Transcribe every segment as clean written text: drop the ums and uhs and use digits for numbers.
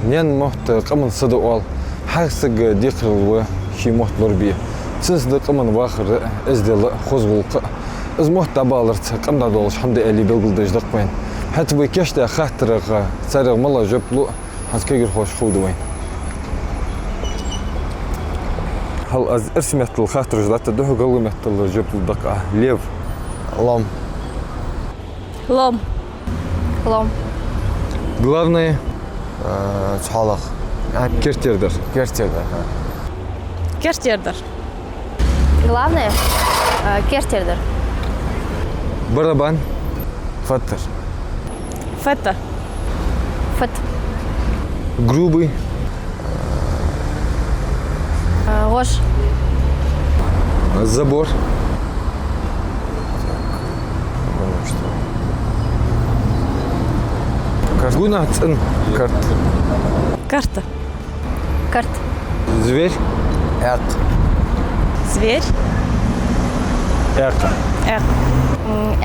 نين محت قمن صدق حاسق ديقرو شي محت بربي تصدق قمن واخر ازدل خزغلق از محت تبالرت قمدا دولش حمد اللي بلقلدج دقين حتى بكشت خاطر سرغ ملا جبلو هسكير خوش خود وين هل از ارسمت الخاطر جدات دهو قلو مثل جبل دقة ليف لام لام главное Цхалах. Кертердер. Кертердер. Главное кертердер. Барабан. Фаттер. Фетта. Фет. Грубый. Рош. Забор. Гуна. Карт. Карта. Карт. Зверь. Эк. Зверь. Эк.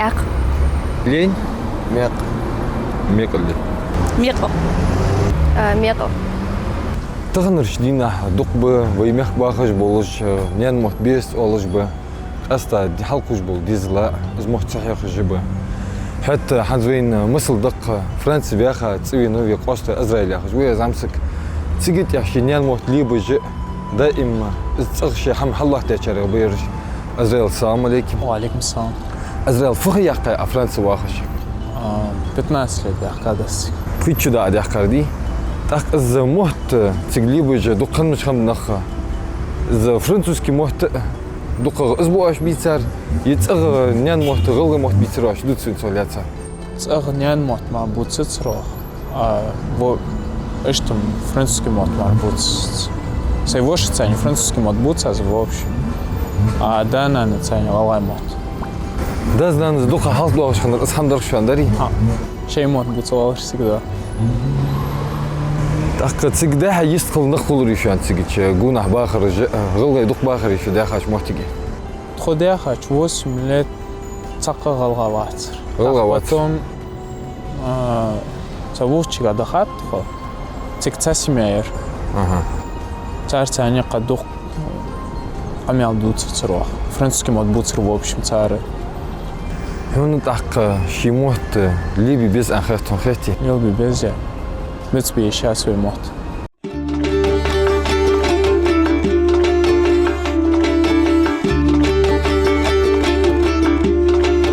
Эк. Лень. Мек. Мекли. Мекл. Мекл. Тагынырш дина дукбы ваймах бахыш болыш нен мот бес олыш бы аста халкуш бол дизла змот صحيح жибы حتى حزوين مصل دق فرنسا بياخا تسوي نوفي قوستا إسرائيل ياخا جوية زامسك تيجي يحشي نيان موت ليبوج دائما تغشي حم الله تشري بيرش إسرائيل السلام عليكم. وعليكم السلام. إسرائيل فخ يحكي فرنسا واخش 15 لет يحكي دسي. في شو ده يحكي دي تاك إذا موت تيجي بوج دقن مش خم نخا إذا فرنسوسكي موت دقة أسبوعش بيصير يتأغ نيان موت غلغ موت بيصيرش دوتسون سولياتها. تأغ نيان موت ما بوتسيت روح. و إشتم فرنسوسكي موت ما بوتس. سيفوش تاني فرنسوسكي موت بوتس از вообще. Да на تاني والله موت. ده زمان دقة حاصل بلاش خندر أصحاب درك شو عندري. شيء موت بوتس والله سيكدا. تأكد سيكدا هيستقل نقول ريشو عن سيكتش جونا باخر غلغ يدق باخر ريشو ده خاش موتيجي. خدها خاش 8 لет تاقا غلغلات. потом تبوش كذا خات خو تكتسي ماير تاني قدوق عمل دوت تروح فرنسكي مضبوط تروح بش متعرف هون تحق شي موت ليبي بيز أن خيرتون خيرتي يلبي بيز بس بيشاسوي موت